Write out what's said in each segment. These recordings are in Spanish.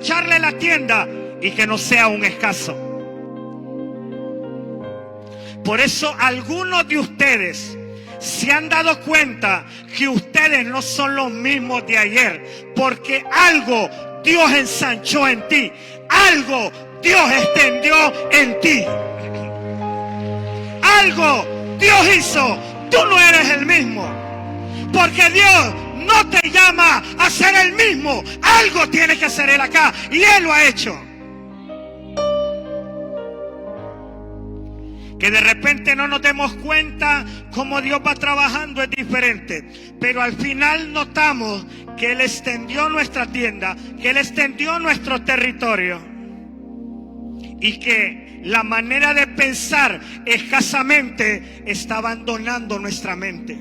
ensancharle la tienda y que no sea un escaso. Por eso algunos de ustedes se han dado cuenta que ustedes no son los mismos de ayer, porque algo Dios ensanchó en ti, algo Dios extendió en ti, algo Dios hizo. Tú no eres el mismo, porque Dios no te llama a ser el mismo. Algo tiene que hacer Él acá, y Él lo ha hecho. Que de repente no nos demos cuenta cómo Dios va trabajando es diferente, pero al final notamos que Él extendió nuestra tienda, que Él extendió nuestro territorio, y que la manera de pensar escasamente está abandonando nuestra mente.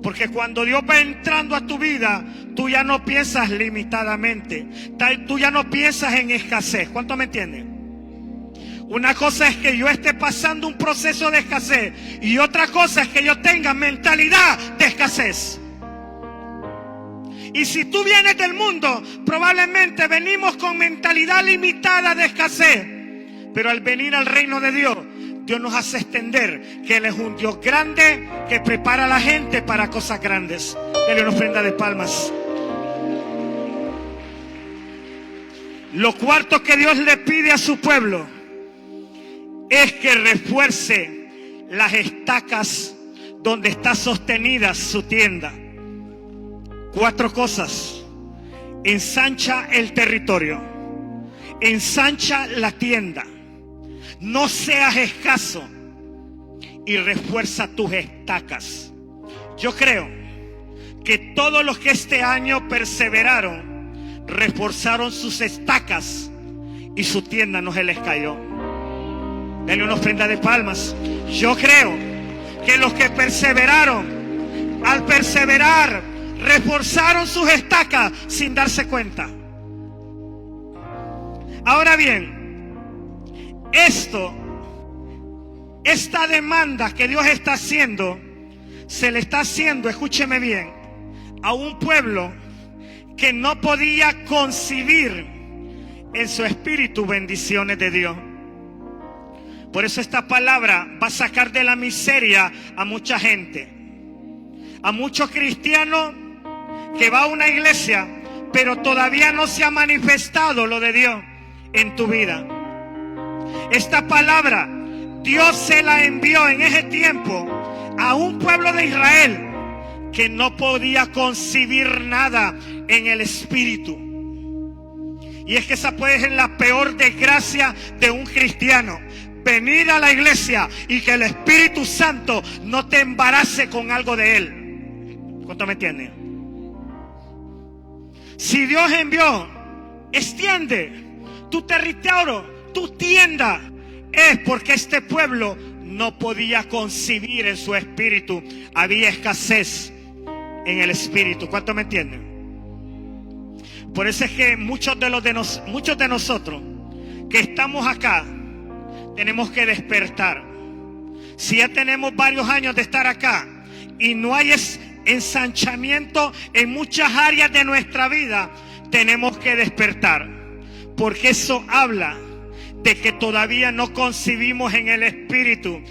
Porque cuando Dios va entrando a tu vida, tú ya no piensas limitadamente, tú ya no piensas en escasez. ¿Cuánto me entienden? Una cosa es que yo esté pasando un proceso de escasez, y otra cosa es que yo tenga mentalidad de escasez. Y si tú vienes del mundo, probablemente venimos con mentalidad limitada de escasez. Pero al venir al reino de Dios, Dios nos hace entender que Él es un Dios grande que prepara a la gente para cosas grandes. Dele una ofrenda de palmas. Lo cuarto que Dios le pide a su pueblo es que refuerce las estacas donde está sostenida su tienda. 4 cosas: ensancha el territorio, ensancha la tienda, no seas escaso, y refuerza tus estacas. Yo creo que todos los que este año perseveraron, reforzaron sus estacas y su tienda no se les cayó. Denle una ofrenda de palmas. Yo creo que los que perseveraron, al perseverar, reforzaron sus estacas sin darse cuenta. Ahora bien, esta demanda que Dios está haciendo, se le está haciendo, escúcheme bien, a un pueblo que no podía concebir en su espíritu bendiciones de Dios. Por eso esta palabra va a sacar de la miseria a mucha gente, a muchos cristianos que va a una iglesia, pero todavía no se ha manifestado lo de Dios en tu vida. Esta palabra Dios se la envió en ese tiempo a un pueblo de Israel que no podía concebir nada en el espíritu. Y es que esa puede ser la peor desgracia de un cristiano: venir a la iglesia y que el Espíritu Santo no te embarace con algo de Él. ¿Cuánto me entienden? Si Dios envió, extiende tu territorio, tu tienda, es porque este pueblo no podía concebir en su espíritu. Había escasez en el espíritu. ¿Cuánto me entienden? Por eso es que muchos de nosotros que estamos acá tenemos que despertar. Si ya tenemos varios años de estar acá y no hay ensanchamiento en muchas áreas de nuestra vida, tenemos que despertar, porque eso habla de que todavía no concebimos en el espíritu.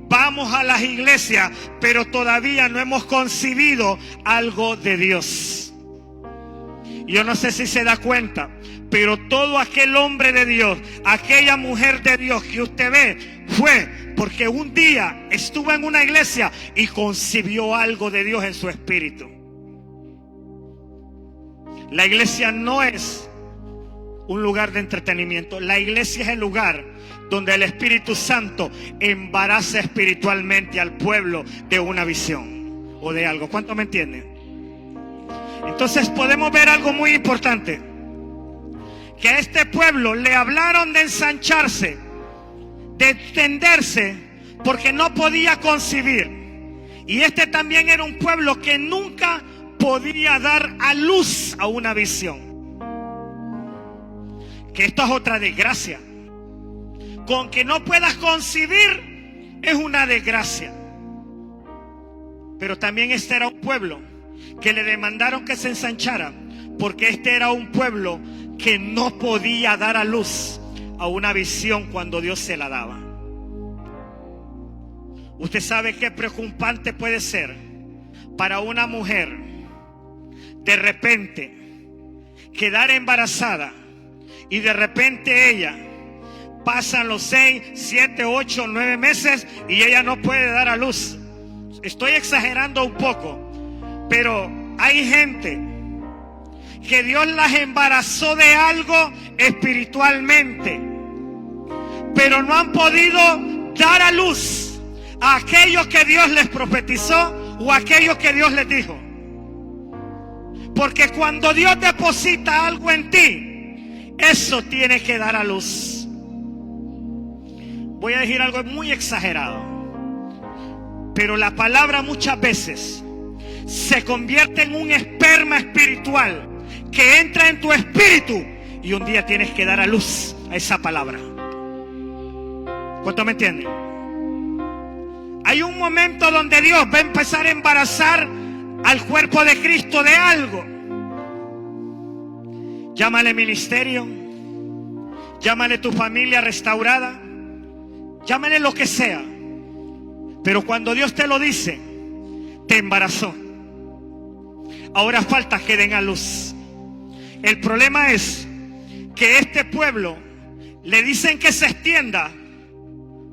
Vamos a las iglesias, pero todavía no hemos concebido algo de Dios. Yo no sé si se da cuenta, pero todo aquel hombre de Dios, aquella mujer de Dios que usted ve, fue porque un día estuvo en una iglesia y concibió algo de Dios en su espíritu. La iglesia no es un lugar de entretenimiento. La iglesia es el lugar donde el Espíritu Santo embaraza espiritualmente al pueblo de una visión o de algo. ¿Cuánto me entienden? Entonces podemos ver algo muy importante: que a este pueblo le hablaron de ensancharse, de extenderse, porque no podía concebir. Y este también era un pueblo que nunca podía dar a luz a una visión. Que esto es otra desgracia. Con que no puedas concebir es una desgracia. Pero también este era un pueblo que le demandaron que se ensanchara, porque este era un pueblo que no podía dar a luz a una visión cuando Dios se la daba. Usted sabe qué preocupante puede ser para una mujer de repente quedar embarazada y de repente ella pasan los 6, 7, 8, 9 meses y ella no puede dar a luz. Estoy exagerando un poco, pero hay gente que Dios las embarazó de algo espiritualmente, pero no han podido dar a luz a aquello que Dios les profetizó o aquello que Dios les dijo. Porque cuando Dios deposita algo en ti, eso tiene que dar a luz. Voy a decir algo muy exagerado, pero la palabra muchas veces se convierte en un esperma espiritual que entra en tu espíritu y un día tienes que dar a luz a esa palabra. ¿Cuánto me entienden? Hay un momento donde Dios va a empezar a embarazar al cuerpo de Cristo de algo. Llámale ministerio, llámale tu familia restaurada, llámale lo que sea. Pero cuando Dios te lo dice, te embarazó. Ahora falta que den a luz. El problema es que este pueblo le dicen que se extienda,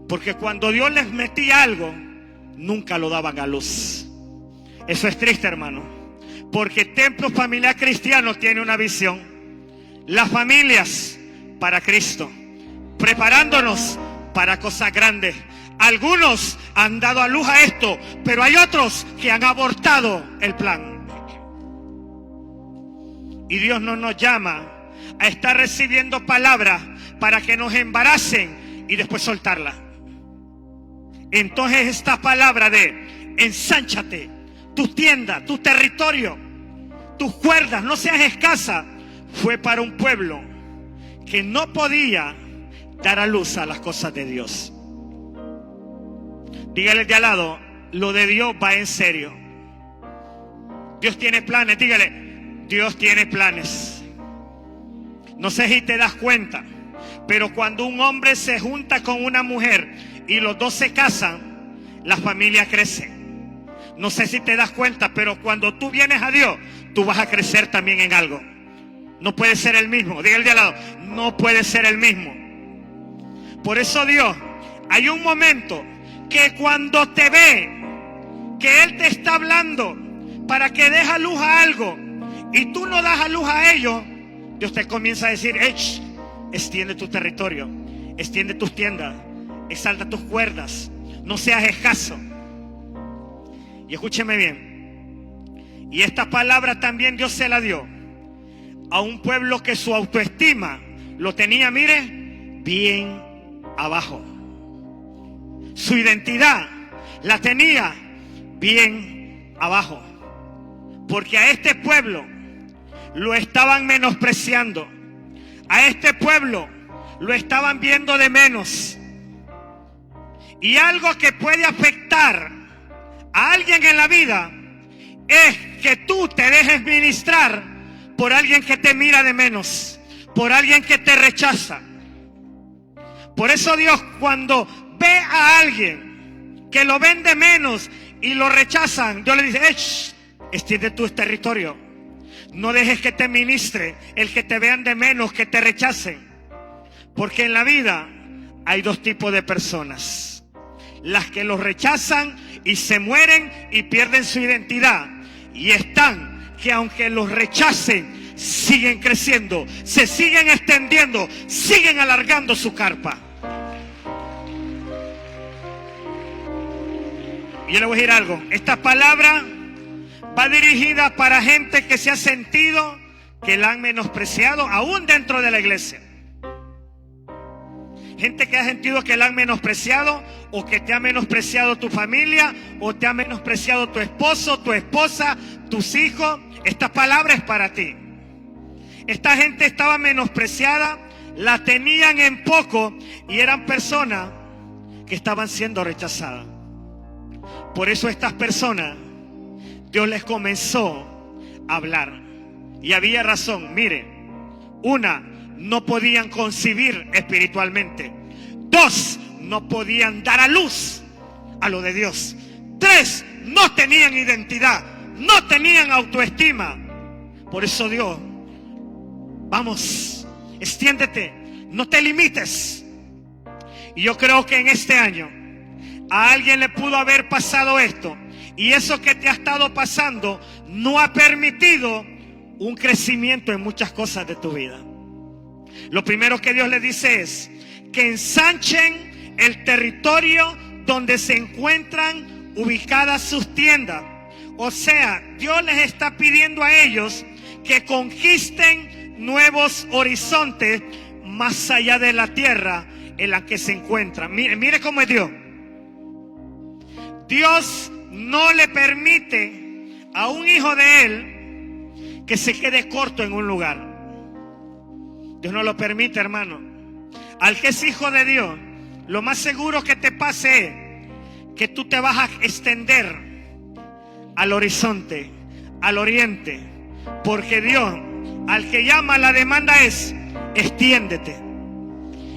porque cuando Dios les metía algo, nunca lo daban a luz. Eso es triste, hermano, porque Templo Familiar Cristiano tiene una visión: las familias para Cristo, preparándonos para cosas grandes. Algunos han dado a luz a esto, pero hay otros que han abortado el plan. Y Dios no nos llama a estar recibiendo palabras para que nos embaracen y después soltarla. Entonces esta palabra de ensánchate, tu tienda, tu territorio, tus cuerdas, no seas escasa, fue para un pueblo que no podía dar a luz a las cosas de Dios. Dígale de al lado, lo de Dios va en serio. Dios tiene planes, dígale, Dios tiene planes. No sé si te das cuenta, pero cuando un hombre se junta con una mujer y los dos se casan, la familia crece. No sé si te das cuenta, pero cuando tú vienes a Dios, tú vas a crecer también en algo. No puede ser el mismo. Dígale de al lado, no puede ser el mismo. Por eso Dios, hay un momento que cuando te ve, que Él te está hablando para que des a luz a algo y tú no das a luz a ello, Dios te comienza a decir, extiende tu territorio, extiende tus tiendas, exalta tus cuerdas, no seas escaso. Y escúcheme bien, y esta palabra también Dios se la dio a un pueblo que su autoestima lo tenía, mire, bien abajo. Su identidad la tenía bien abajo, porque a este pueblo lo estaban menospreciando, a este pueblo lo estaban viendo de menos. Y algo que puede afectar a alguien en la vida es que tú te dejes ministrar por alguien que te mira de menos, por alguien que te rechaza. Por eso Dios, cuando ve a alguien que lo ven de menos y lo rechazan, Dios le dice, extiende tu territorio. No dejes que te ministre el que te vean de menos, que te rechacen. Porque en la vida hay dos tipos de personas: las que los rechazan y se mueren y pierden su identidad, y están que aunque los rechacen, siguen creciendo, se siguen extendiendo, siguen alargando su carpa. Y yo le voy a decir algo, esta palabra va dirigida para gente que se ha sentido que la han menospreciado aún dentro de la iglesia. Gente que ha sentido que la han menospreciado, o que te ha menospreciado tu familia, o te ha menospreciado tu esposo, tu esposa, tus hijos. Esta palabra es para ti. Esta gente estaba menospreciada, la tenían en poco y eran personas que estaban siendo rechazadas. Por eso estas personas, Dios les comenzó a hablar. Y había razón. Mire, Una, no podían concebir espiritualmente. Dos, no podían dar a luz a lo de Dios. Tres, no tenían identidad, no tenían autoestima. Por eso Dios, vamos, extiéndete, no te limites. Y yo creo que en este año a alguien le pudo haber pasado esto, y eso que te ha estado pasando no ha permitido un crecimiento en muchas cosas de tu vida. Lo primero que Dios le dice es que ensanchen el territorio donde se encuentran ubicadas sus tiendas. O sea, Dios les está pidiendo a ellos que conquisten nuevos horizontes más allá de la tierra en la que se encuentran. Mire cómo es Dios. Dios no le permite a un hijo de Él que se quede corto en un lugar. Dios no lo permite, hermano. Al que es hijo de Dios, lo más seguro que te pase es que tú te vas a extender al horizonte, al oriente, porque Dios, al que llama, la demanda es: extiéndete.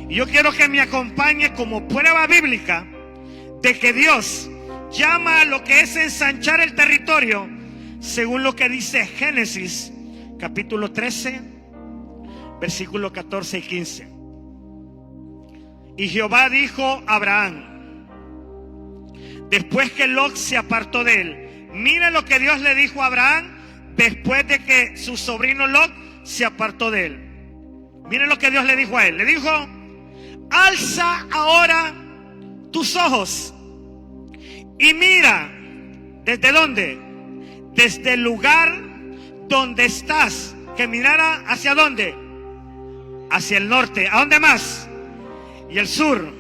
Y yo quiero que me acompañe como prueba bíblica de que Dios llama a lo que es ensanchar el territorio, según lo que dice Génesis capítulo 13, versículos 14 y 15. Y Jehová dijo a Abraham, después que Lot se apartó de él. Mire lo que Dios le dijo a Abraham después de que su sobrino Lot se apartó de él. Mire lo que Dios le dijo a él. Le dijo: alza ahora tus ojos y mira. ¿Desde dónde? Desde el lugar donde estás. Que mirara hacia dónde. Hacia el norte. ¿A dónde más? Y el sur,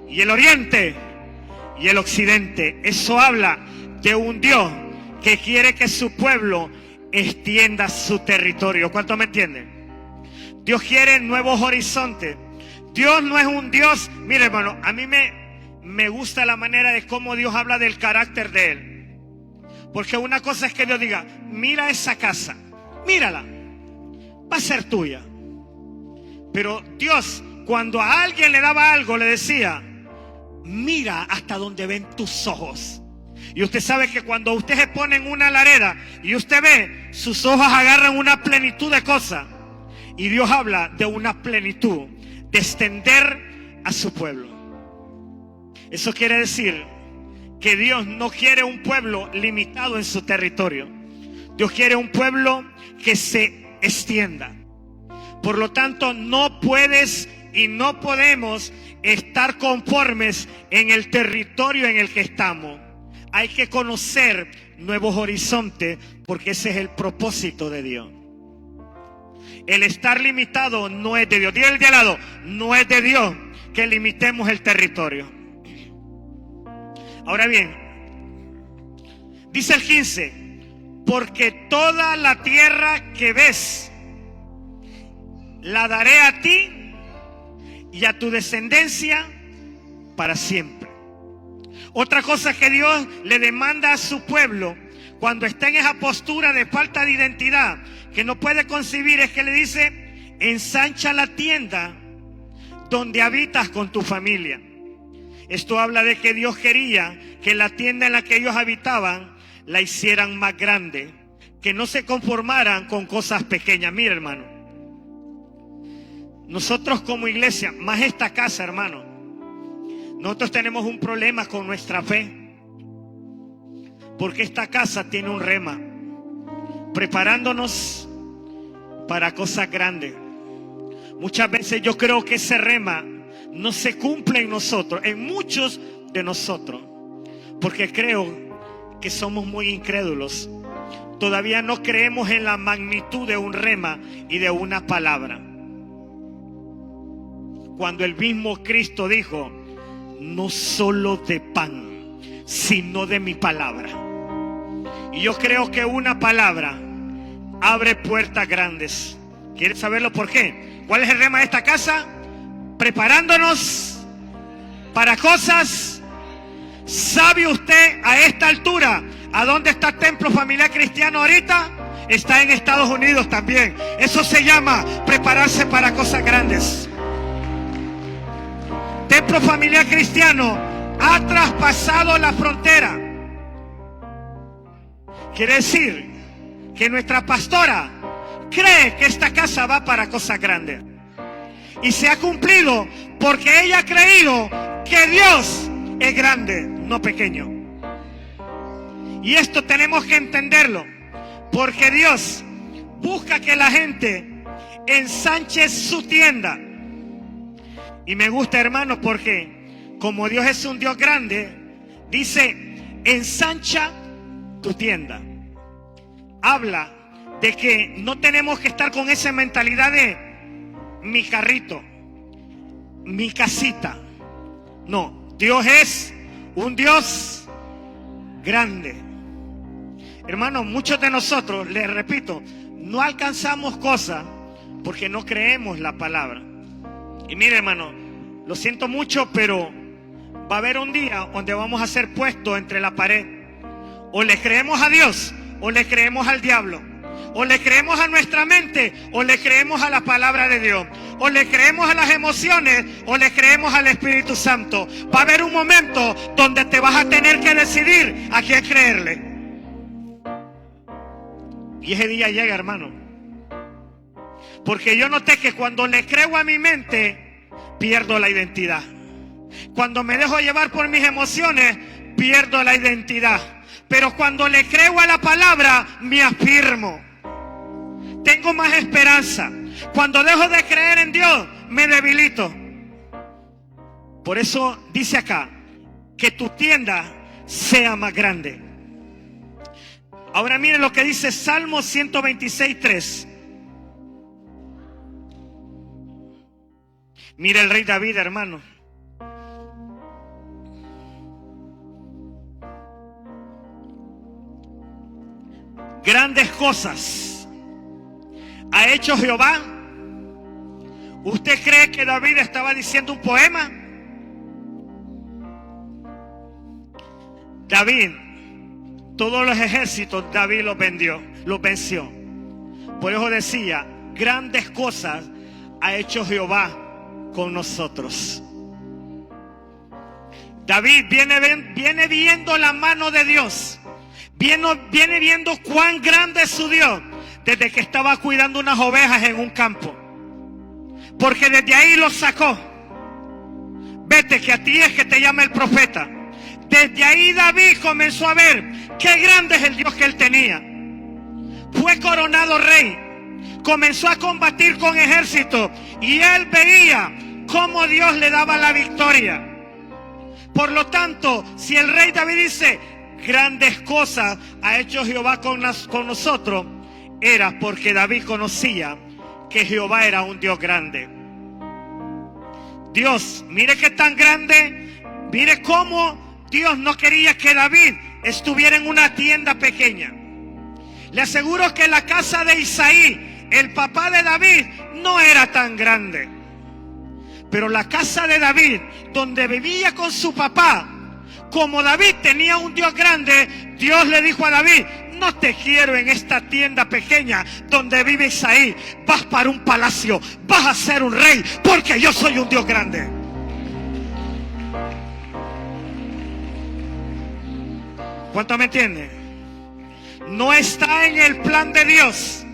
y el oriente, y el occidente. Eso habla de un Dios que quiere que su pueblo extienda su territorio. ¿Cuánto me entienden? Dios quiere nuevos horizontes. Dios no es un Dios. Mire, hermano, a mí me gusta la manera de cómo Dios habla del carácter de Él. Porque una cosa es que Dios diga: mira esa casa, mírala, va a ser tuya. Pero Dios, cuando a alguien le daba algo, le decía: mira hasta donde ven tus ojos. Y usted sabe que cuando usted se pone en una lareda y usted ve, sus ojos agarran una plenitud de cosas. Y Dios habla de una plenitud, de extender a su pueblo. Eso quiere decir que Dios no quiere un pueblo limitado en su territorio. Dios quiere un pueblo que se extienda. Por lo tanto, no puedes y no podemos estar conformes en el territorio en el que estamos. Hay que conocer nuevos horizontes, porque ese es el propósito de Dios. El estar limitado no es de Dios. Dile al de al lado: no es de Dios que limitemos el territorio. Ahora bien, dice el 15: porque toda la tierra que ves la daré a ti y a tu descendencia para siempre. Otra cosa que Dios le demanda a su pueblo cuando está en esa postura de falta de identidad, que no puede concebir, es que le dice: ensancha la tienda donde habitas con tu familia. Esto habla de que Dios quería que la tienda en la que ellos habitaban la hicieran más grande, que no se conformaran con cosas pequeñas. Mira, hermano, nosotros como iglesia, más esta casa, hermano, nosotros tenemos un problema con nuestra fe, porque esta casa tiene un rema, preparándonos para cosas grandes. Muchas veces yo creo que ese rema no se cumple en nosotros, en muchos de nosotros, porque creo que somos muy incrédulos. Todavía no creemos en la magnitud de un rema y de una palabra. Cuando el mismo Cristo dijo: no solo de pan, sino de mi palabra. Y yo creo que una palabra abre puertas grandes. ¿Quieres saberlo por qué? ¿Cuál es el rema de esta casa? Preparándonos para cosas. ¿Sabe usted a esta altura a dónde está Templo Familiar Cristiano ahorita? está en Estados Unidos también. Eso se llama prepararse para cosas grandes. Templo Familiar Cristiano ha traspasado la frontera. Quiere decir que nuestra pastora cree que esta casa va para cosas grandes. Y se ha cumplido porque ella ha creído que Dios es grande, no pequeño. Y esto tenemos que entenderlo, porque Dios busca que la gente ensanche su tienda. Y me gusta, hermanos, porque como Dios es un Dios grande, dice, ensancha tu tienda. Habla de que no tenemos que estar con esa mentalidad de mi carrito, mi casita. No, Dios es un Dios grande. Hermanos, muchos de nosotros, les repito, no alcanzamos cosas porque no creemos la palabra. Y mire, hermano, lo siento mucho, pero va a haber un día donde vamos a ser puestos entre la pared. O le creemos a Dios o le creemos al diablo. O le creemos a nuestra mente o le creemos a la palabra de Dios. O le creemos a las emociones o le creemos al Espíritu Santo. Va a haber un momento donde te vas a tener que decidir a quién creerle. Y ese día llega, hermano. Porque yo noté que cuando le creo a mi mente, pierdo la identidad. Cuando me dejo llevar por mis emociones, pierdo la identidad. Pero cuando le creo a la palabra, me afirmo. Tengo más esperanza. Cuando dejo de creer en Dios, me debilito. Por eso dice acá, que tu tienda sea más grande. Ahora miren lo que dice Salmo 126:3. Mira el rey David, hermano. Grandes cosas ha hecho Jehová. ¿Usted cree que David estaba diciendo un poema? David, todos los ejércitos, David los venció. Por eso decía, grandes cosas ha hecho Jehová con nosotros. David viene viendo la mano de Dios. Viene viendo cuán grande es su Dios desde que estaba cuidando unas ovejas en un campo. Porque desde ahí lo sacó. Vete, que a ti es que te llama el profeta. Desde ahí David comenzó a ver qué grande es el Dios que él tenía. Fue coronado rey. Comenzó a combatir con ejércitos. Y él veía cómo Dios le daba la victoria. Por lo tanto, si el rey David dice, grandes cosas ha hecho Jehová con nosotros, era porque David conocía que Jehová era un Dios grande. Dios, mire que tan grande, mire cómo Dios no quería que David estuviera en una tienda pequeña. Le aseguro que la casa de Isaí, el papá de David, no era tan grande. Pero la casa de David, donde vivía con su papá, como David tenía un Dios grande, Dios le dijo a David, no te quiero en esta tienda pequeña donde vive Isaí. Vas para un palacio, vas a ser un rey, porque yo soy un Dios grande. ¿Cuánto me entiende? No está en el plan de Dios.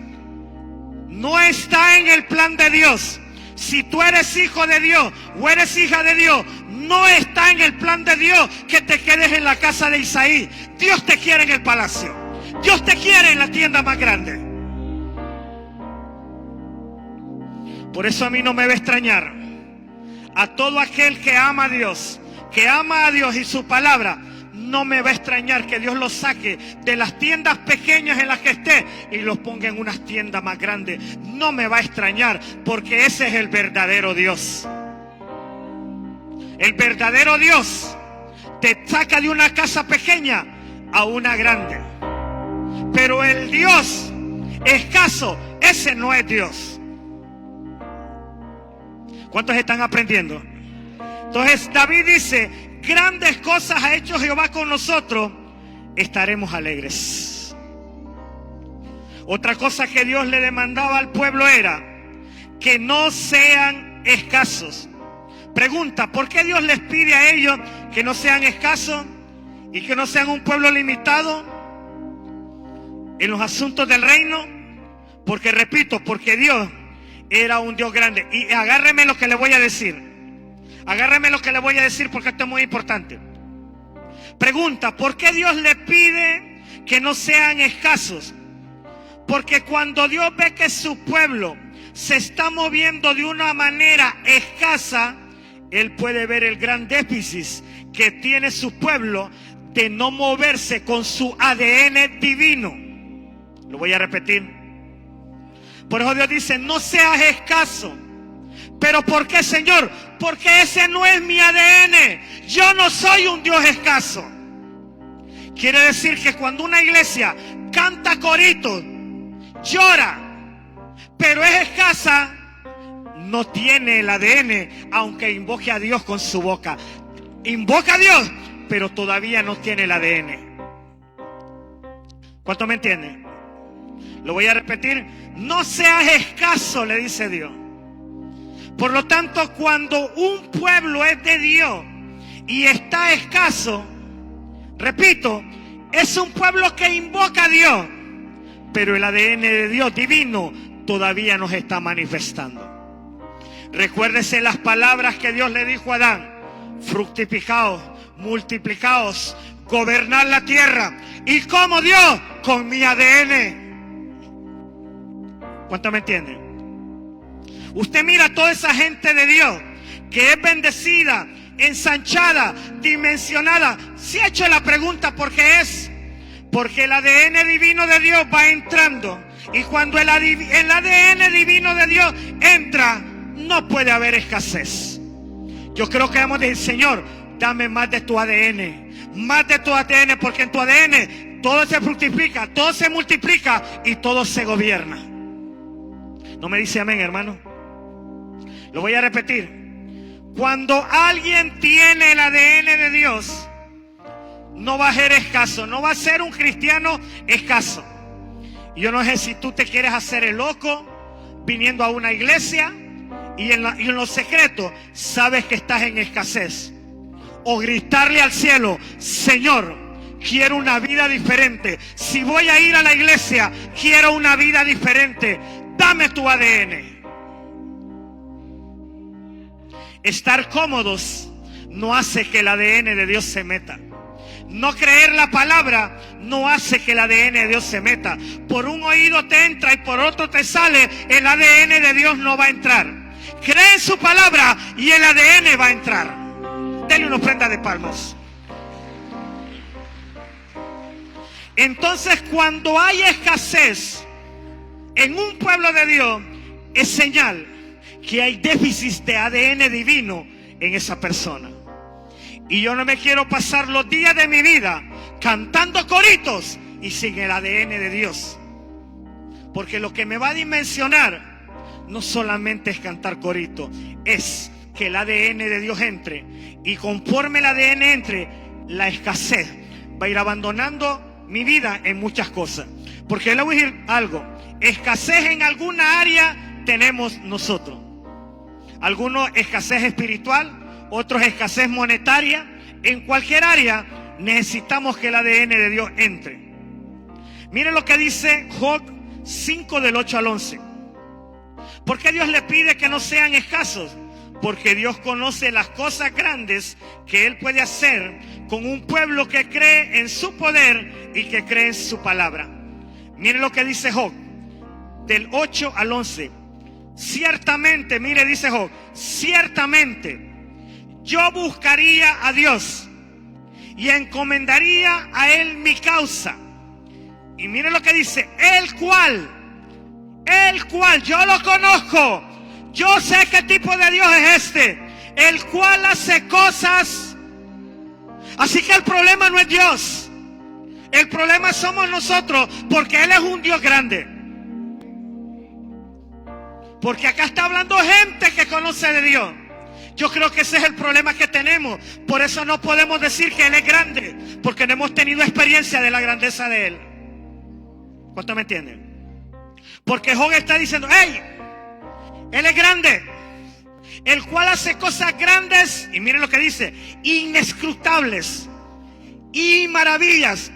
No está en el plan de Dios. Si tú eres hijo de Dios o eres hija de Dios, no está en el plan de Dios que te quedes en la casa de Isaí. Dios te quiere en el palacio. Dios te quiere en la tienda más grande. Por eso a mí no me va a extrañar. A todo aquel que ama a Dios y su palabra, no me va a extrañar que Dios los saque de las tiendas pequeñas en las que esté y los ponga en unas tiendas más grandes. No me va a extrañar, porque ese es el verdadero Dios. El verdadero Dios te saca de una casa pequeña a una grande. Pero el Dios escaso, ese no es Dios. ¿Cuántos están aprendiendo? Entonces David dice, grandes cosas ha hecho Jehová con nosotros, estaremos alegres. Otra cosa que Dios le demandaba al pueblo era que no sean escasos. Pregunta, ¿por qué Dios les pide a ellos que no sean escasos y que no sean un pueblo limitado en los asuntos del reino? Porque repito, porque Dios era un Dios grande. Y agárreme lo que le voy a decir. Agárreme lo que le voy a decir porque esto es muy importante. Pregunta, ¿por qué Dios le pide que no sean escasos? Porque cuando Dios ve que su pueblo se está moviendo de una manera escasa, Él puede ver el gran déficit que tiene su pueblo de no moverse con su ADN divino. Lo voy a repetir. Por eso Dios dice, no seas escaso. ¿Pero por qué, Señor? Porque ese no es mi ADN. Yo no soy un Dios escaso. Quiere decir que cuando una iglesia canta coritos, llora, pero es escasa, no tiene el ADN, aunque invoque a Dios con su boca. Invoca a Dios, pero todavía no tiene el ADN. ¿Cuánto me entienden? Lo voy a repetir. No seas escaso, le dice Dios. Por lo tanto, cuando un pueblo es de Dios y está escaso, repito, es un pueblo que invoca a Dios, pero el ADN de Dios divino todavía nos está manifestando. Recuérdese las palabras que Dios le dijo a Adán: fructificaos, multiplicaos, gobernad la tierra. ¿Y cómo Dios? Con mi ADN. ¿Cuánto me entienden? Usted mira a toda esa gente de Dios que es bendecida, ensanchada, dimensionada. Se ha hecho la pregunta ¿por qué es? Porque el ADN divino de Dios va entrando. Y cuando el ADN divino de Dios entra, no puede haber escasez. Yo creo que debemos decir: Señor, dame más de tu ADN. Más de tu ADN, porque en tu ADN todo se fructifica, todo se multiplica y todo se gobierna. ¿No me dice amén, hermano? Lo voy a repetir. Cuando alguien tiene el ADN de Dios, no va a ser escaso, no va a ser un cristiano escaso. Y yo no sé si tú te quieres hacer el loco viniendo a una iglesia y en lo secreto sabes que estás en escasez. O gritarle al cielo: Señor, quiero una vida diferente. Si voy a ir a la iglesia, quiero una vida diferente. Dame tu ADN. Estar cómodos no hace que el ADN de Dios se meta. No creer la palabra no hace que el ADN de Dios se meta. Por un oído te entra y por otro te sale. El ADN de Dios no va a entrar. Cree en su palabra y el ADN va a entrar. Denle una ofrenda de palmas. Entonces, cuando hay escasez en un pueblo de Dios, es señal que hay déficit de ADN divino en esa persona. Y yo no me quiero pasar los días de mi vida cantando coritos y sin el ADN de Dios. Porque lo que me va a dimensionar no solamente es cantar coritos, es que el ADN de Dios entre. Y conforme el ADN entre, la escasez va a ir abandonando mi vida en muchas cosas. Porque le voy a decir algo: escasez en alguna área tenemos nosotros. Algunos escasez espiritual, otros escasez monetaria. En cualquier área necesitamos que el ADN de Dios entre. Miren lo que dice Job 5 del 8 al 11. ¿Por qué Dios le pide que no sean escasos? Porque Dios conoce las cosas grandes que Él puede hacer con un pueblo que cree en su poder y que cree en su palabra. Miren lo que dice Job del 8 al 11. Ciertamente, mire, dice Job, ciertamente yo buscaría a Dios y encomendaría a Él mi causa. Y mire lo que dice: el cual, yo lo conozco, yo sé qué tipo de Dios es este, el cual hace cosas. Así que el problema no es Dios, el problema somos nosotros, porque Él es un Dios grande. Porque acá está hablando gente que conoce de Dios. Yo creo que ese es el problema que tenemos. Por eso no podemos decir que Él es grande, porque no hemos tenido experiencia de la grandeza de Él. ¿Cuánto me entienden? Porque Job está diciendo, hey, Él es grande, el cual hace cosas grandes, y miren lo que dice, inescrutables, y maravillas,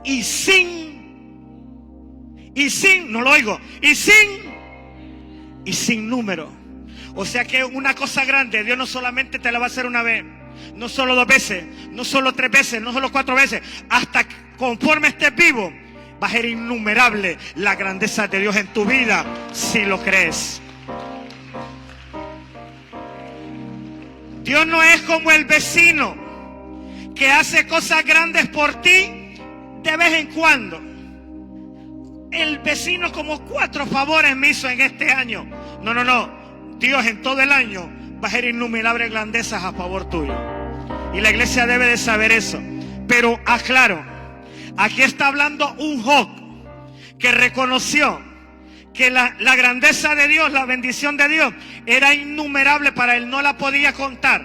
y sin, no lo oigo, y sin número. O sea que una cosa grande, Dios no solamente te la va a hacer una vez, no solo 2 veces, no solo 3 veces, no solo 4 veces, hasta conforme estés vivo, va a ser innumerable la grandeza de Dios en tu vida, si lo crees. Dios no es como el vecino que hace cosas grandes por ti de vez en cuando. El vecino como 4 favores me hizo en este año. No. Dios en todo el año va a hacer innumerables grandezas a favor tuyo. Y la iglesia debe de saber eso. Pero aclaro, aquí está hablando un Job que reconoció que la grandeza de Dios, la bendición de Dios era innumerable para él, no la podía contar.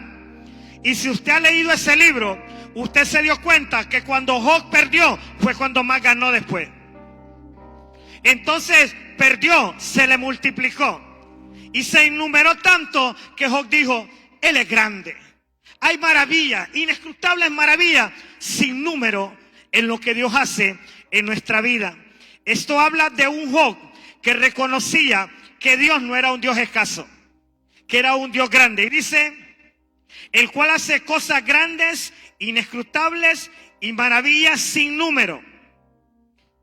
Y si usted ha leído ese libro, usted se dio cuenta que cuando Job perdió fue cuando más ganó después. Entonces perdió, se le multiplicó y se innumeró tanto que Job dijo, Él es grande. Hay maravillas, inescrutables maravillas sin número en lo que Dios hace en nuestra vida. Esto habla de un Job que reconocía que Dios no era un Dios escaso, que era un Dios grande. Y dice, el cual hace cosas grandes, inescrutables y maravillas sin número.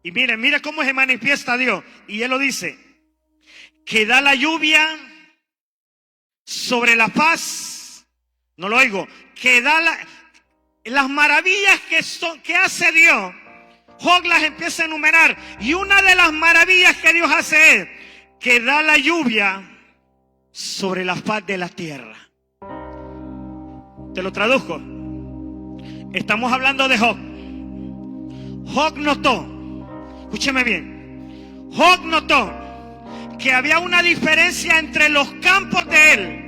Y mire cómo se manifiesta Dios. Y Él lo dice, que da la lluvia sobre la faz, no lo oigo, que da las maravillas que hace Dios. Job las empieza a enumerar, y una de las maravillas que Dios hace es que da la lluvia sobre la faz de la tierra. Te lo traduzco. Estamos hablando de Job. Job notó, escúcheme bien, Job notó que había una diferencia entre los campos de él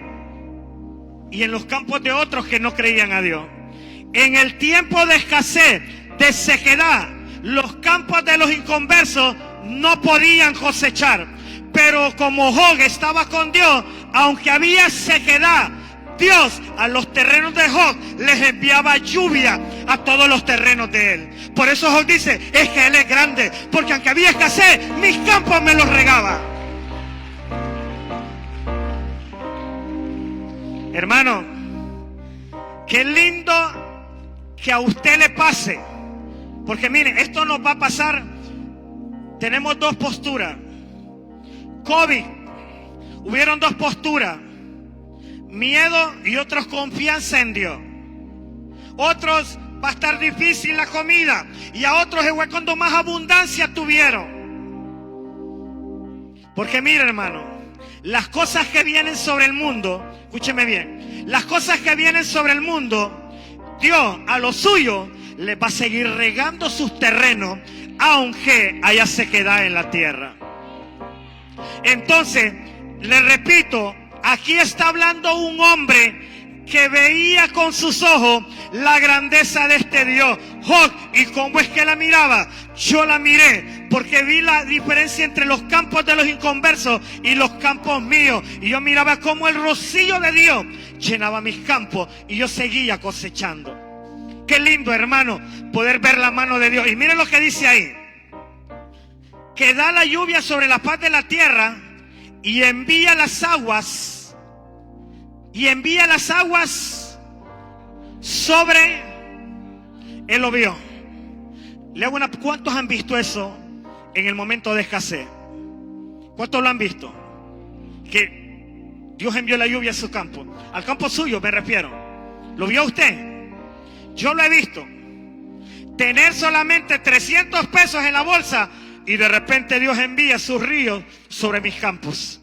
y en los campos de otros que no creían a Dios. En el tiempo de escasez, de sequedad, los campos de los inconversos no podían cosechar. Pero como Job estaba con Dios, aunque había sequedad, Dios a los terrenos de Job les enviaba lluvia a todos los terrenos de él. Por eso Job dice, es que Él es grande, porque aunque había escasez, mis campos me los regaba. Hermano, qué lindo que a usted le pase. Porque miren, esto nos va a pasar. Tenemos 2 posturas. COVID, hubieron 2 posturas. Miedo y otros confianza en Dios. Otros va a estar difícil la comida. Y a otros es cuando más abundancia tuvieron. Porque mire, hermano, las cosas que vienen sobre el mundo, escúcheme bien, las cosas que vienen sobre el mundo, Dios a los suyos les va a seguir regando sus terrenos, aunque haya sequedad en la tierra. Entonces, le repito, aquí está hablando un hombre que veía con sus ojos la grandeza de este Dios. Job, ¿y cómo es que la miraba? Yo la miré porque vi la diferencia entre los campos de los inconversos y los campos míos. Y yo miraba cómo el rocío de Dios llenaba mis campos y yo seguía cosechando. Qué lindo, hermano, poder ver la mano de Dios. Y miren lo que dice ahí. Que da la lluvia sobre la faz de la tierra y envía las aguas. Y envía las aguas sobre el oblión. Le hago ¿cuántos han visto eso en el momento de escasez? ¿Cuántos lo han visto? Que Dios envió la lluvia a su campo. Al campo suyo me refiero. ¿Lo vio usted? Yo lo he visto. Tener solamente 300 pesos en la bolsa y de repente Dios envía sus ríos sobre mis campos.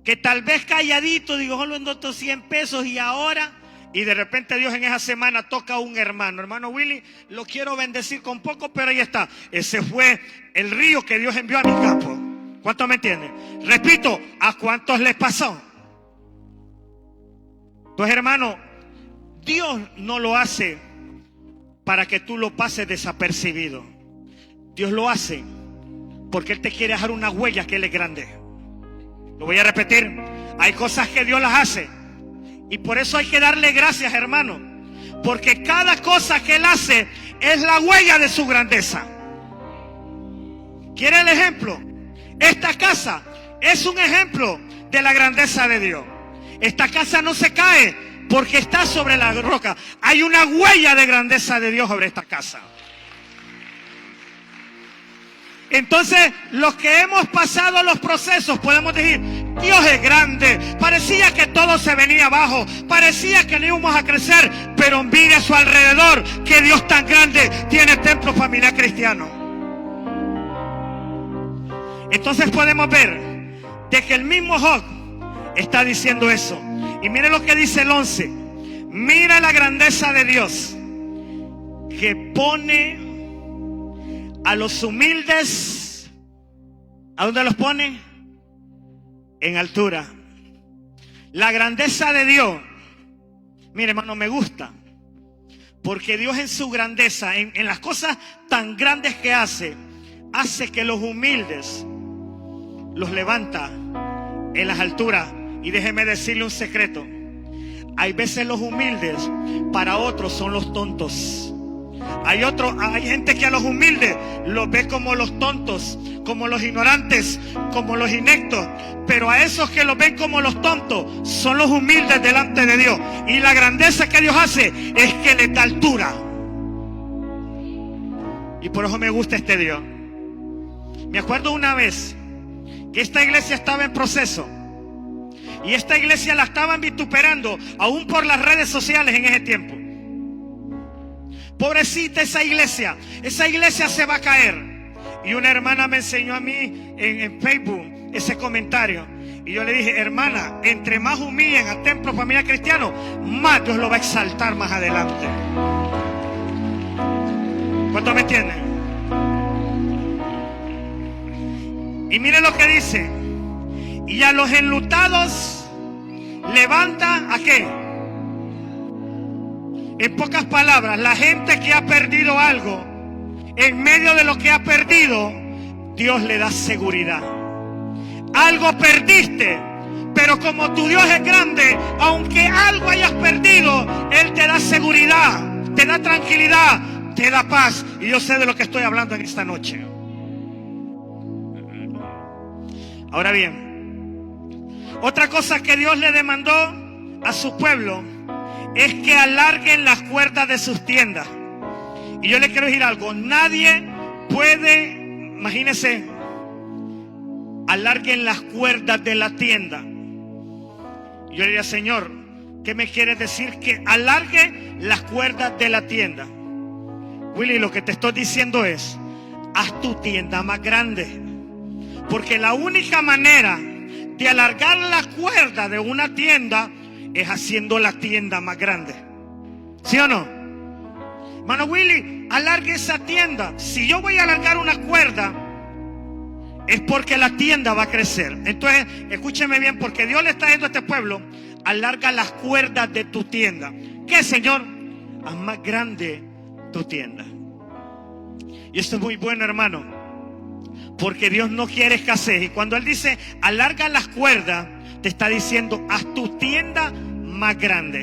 Que tal vez calladito digo, solo en otros 100 pesos y ahora, y de repente Dios en esa semana toca a un hermano Willy, lo quiero bendecir con poco, pero ahí está. Ese fue el río que Dios envió a mis campos. ¿Cuántos me entienden? Repito, ¿a cuántos les pasó? Pues hermano, Dios no lo hace para que tú lo pases desapercibido. Dios lo hace Porque Él te quiere dejar una huella que Él es grande. Lo voy a repetir. Hay cosas que Dios las hace. Y por eso hay que darle gracias, hermano. Porque cada cosa que Él hace es la huella de su grandeza. ¿Quiere el ejemplo? Esta casa es un ejemplo de la grandeza de Dios. Esta casa no se cae porque está sobre la roca. Hay una huella de grandeza de Dios sobre esta casa. Entonces, los que hemos pasado los procesos podemos decir: Dios es grande. Parecía que todo se venía abajo, parecía que no íbamos a crecer, pero mire a su alrededor que Dios tan grande tiene Templo Familiar Cristiano. Entonces podemos ver de que el mismo Job está diciendo eso. Y mire lo que dice el 11. Mira la grandeza de Dios, que pone a los humildes, ¿a dónde los pone? En altura. La grandeza de Dios, mire, hermano, me gusta, porque Dios en su grandeza, en las cosas tan grandes que hace que los humildes los levanta en las alturas. Y déjeme decirle un secreto: hay veces los humildes para otros son los tontos. Hay gente que a los humildes los ve como los tontos, como los ignorantes, como los ineptos. Pero a esos que los ven como los tontos son los humildes delante de Dios. Y la grandeza que Dios hace es que les da altura. Y por eso me gusta este Dios. Me acuerdo una vez que esta iglesia estaba en proceso. Y esta iglesia la estaban vituperando aún por las redes sociales en ese tiempo. Pobrecita esa iglesia se va a caer. Y una hermana me enseñó a mí en Facebook ese comentario. Y yo le dije: hermana, entre más humillen a Templo Familiar Cristiano, más Dios lo va a exaltar más adelante. ¿Cuántos me entienden? Y mire lo que dice: y a los enlutados levanta, ¿a qué? En pocas palabras, la gente que ha perdido algo, en medio de lo que ha perdido, Dios le da seguridad. Algo perdiste, pero como tu Dios es grande, aunque algo hayas perdido, Él te da seguridad, te da tranquilidad, te da paz. Y yo sé de lo que estoy hablando en esta noche. Ahora bien, otra cosa que Dios le demandó a su pueblo es que alarguen las cuerdas de sus tiendas. Y yo le quiero decir algo: nadie puede, imagínense, alarguen las cuerdas de la tienda. Y yo le diría: Señor, ¿qué me quieres decir? Que alargue las cuerdas de la tienda. Willy, lo que te estoy diciendo es: haz tu tienda más grande. Porque la única manera de alargar la cuerda de una tienda es haciendo la tienda más grande. ¿Sí o no? Hermano Willy, alargue esa tienda. Si yo voy a alargar una cuerda, es porque la tienda va a crecer. Entonces, escúcheme bien, porque Dios le está diciendo a este pueblo: alarga las cuerdas de tu tienda. ¿Qué, Señor? Haz más grande tu tienda. Y esto es muy bueno, hermano, porque Dios no quiere escasez. Y cuando Él dice alarga las cuerdas, te está diciendo: haz tu tienda más grande.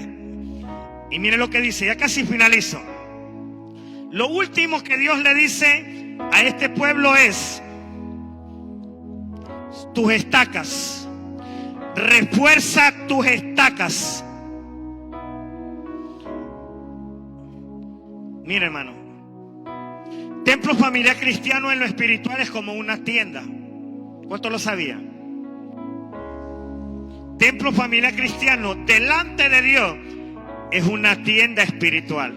Y mire lo que dice, ya casi finalizo. Lo último que Dios le dice a este pueblo es: tus estacas, refuerza tus estacas. Mire, hermano, Templo Familiar Cristiano en lo espiritual es como una tienda. ¿Cuánto lo sabía? Templo Familiar Cristiano delante de Dios es una tienda espiritual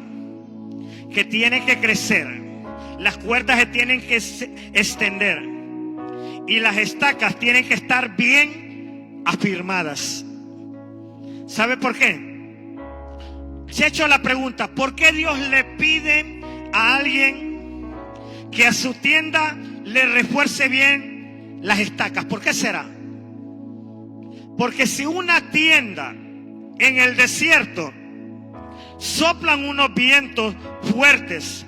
que tiene que crecer. Las cuerdas se tienen que extender y las estacas tienen que estar bien afirmadas. ¿Sabe por qué? Se ha hecho la pregunta: ¿por qué Dios le pide a alguien que a su tienda le refuerce bien las estacas? ¿Por qué será? Porque si una tienda en el desierto soplan unos vientos fuertes,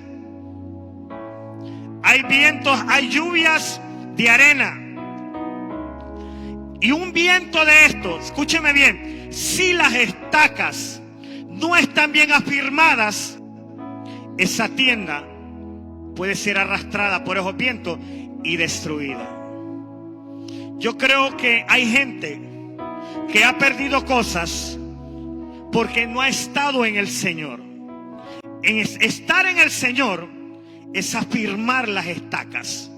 hay vientos, hay lluvias de arena. Y un viento de esto, escúcheme bien, si las estacas no están bien afirmadas, esa tienda puede ser arrastrada por esos vientos y destruida. Yo creo que hay gente que ha perdido cosas porque no ha estado en el Señor. Estar en el Señor es afirmar las estacas.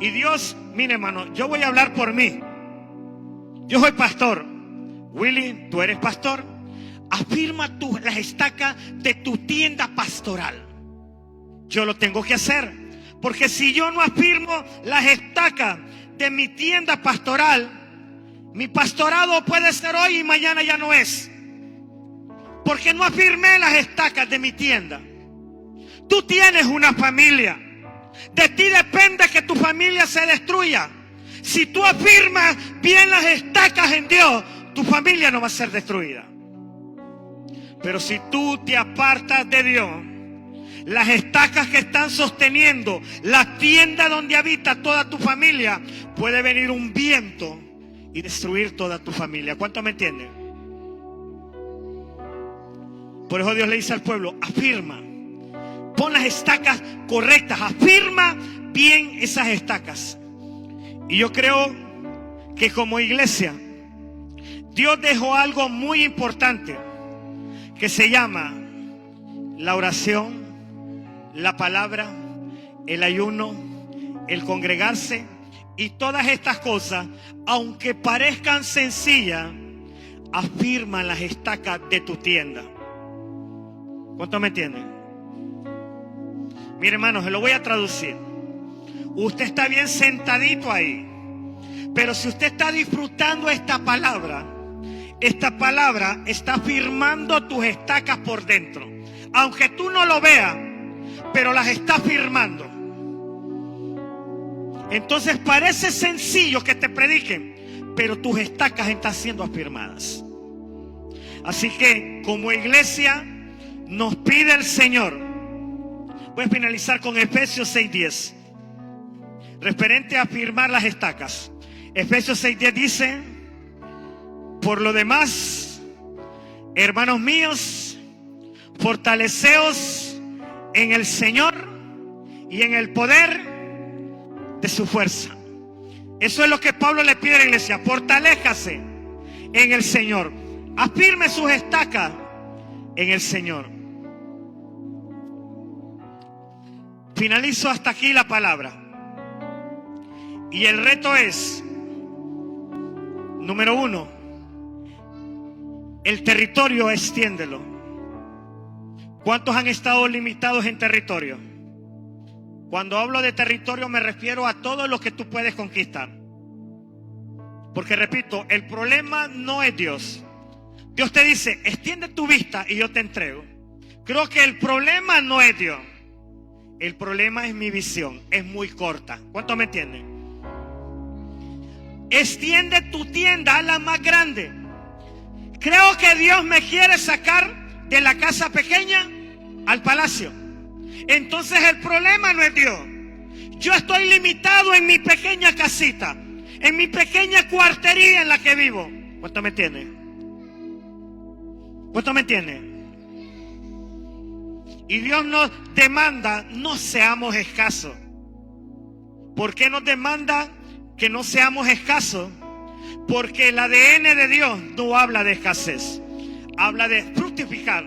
Y Dios, mire hermano, yo voy a hablar por mí. Yo soy pastor. Willy, tú eres pastor. Afirma las estacas de tu tienda pastoral. Yo lo tengo que hacer, porque si yo no afirmo las estacas de mi tienda pastoral, mi pastorado puede ser hoy y mañana ya no es, porque no afirmé las estacas de mi tienda. Tú tienes una familia. De ti depende que tu familia se destruya. Si tú afirmas bien las estacas en Dios, tu familia no va a ser destruida. Pero si tú te apartas de Dios, las estacas que están sosteniendo la tienda donde habita toda tu familia, puede venir un viento y destruir toda tu familia. ¿Cuánto me entienden? Por eso Dios le dice al pueblo: afirma, pon las estacas correctas, afirma bien esas estacas. Y yo creo que como iglesia, Dios dejó algo muy importante que se llama la oración, la palabra, el ayuno, el congregarse. Y todas estas cosas, aunque parezcan sencillas, afirman las estacas de tu tienda. ¿Cuánto me entienden? Mire hermano, se lo voy a traducir. Usted está bien sentadito ahí, pero si usted está disfrutando esta palabra está afirmando tus estacas por dentro. Aunque tú no lo veas, pero las está afirmando. Entonces parece sencillo que te prediquen, pero tus estacas están siendo afirmadas. Así que como iglesia nos pide el Señor. Voy a finalizar con Efesios 6:10, referente a afirmar las estacas. Efesios 6:10 dice: por lo demás, hermanos míos, fortaleceos en el Señor y en el poder de su fuerza. Eso es lo que Pablo le pide a la iglesia: fortaléjase en el Señor, afirme sus estacas en el Señor. Finalizo hasta aquí la palabra. Y el reto es, número 1, el territorio, extiéndelo. ¿Cuántos han estado limitados en territorio? Cuando hablo de territorio me refiero a todo lo que tú puedes conquistar. Porque repito, el problema no es Dios. Dios te dice: extiende tu vista y yo te entrego. Creo que el problema no es Dios. El problema es mi visión, es muy corta. ¿Cuántos me entienden? Extiende tu tienda a la más grande. Creo que Dios me quiere sacar de la casa pequeña al palacio. Entonces el problema no es Dios. Yo estoy limitado en mi pequeña casita, en mi pequeña cuartería en la que vivo. ¿Cuántos me entienden? ¿Cuántos me entienden? Y Dios nos demanda: no seamos escasos. ¿Por qué nos demanda que no seamos escasos? Porque el ADN de Dios no habla de escasez, habla de fructificar,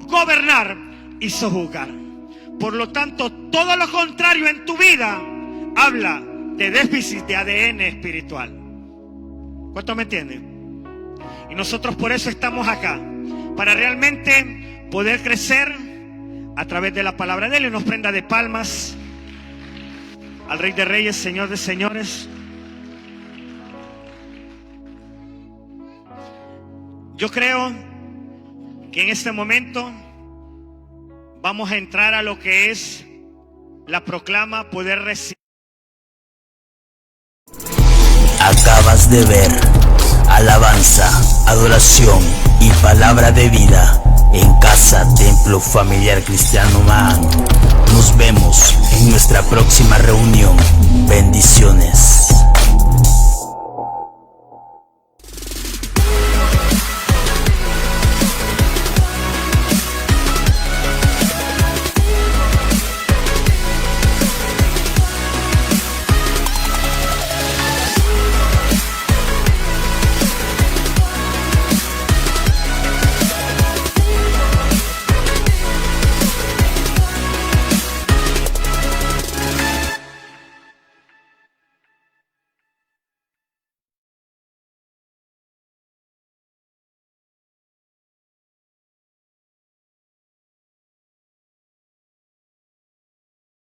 gobernar y sojuzgar. Por lo tanto, todo lo contrario en tu vida habla de déficit de ADN espiritual. ¿Cuántos me entienden? Y nosotros por eso estamos acá, para realmente poder crecer a través de la palabra de Él. Y nos prenda de palmas al Rey de Reyes, Señor de Señores. Yo creo que en este momento vamos a entrar a lo que es la proclama, poder recibir. Acabas de ver alabanza, adoración y palabra de vida en Casa Templo Familiar Cristiano Man. Nos vemos en nuestra próxima reunión. Bendiciones.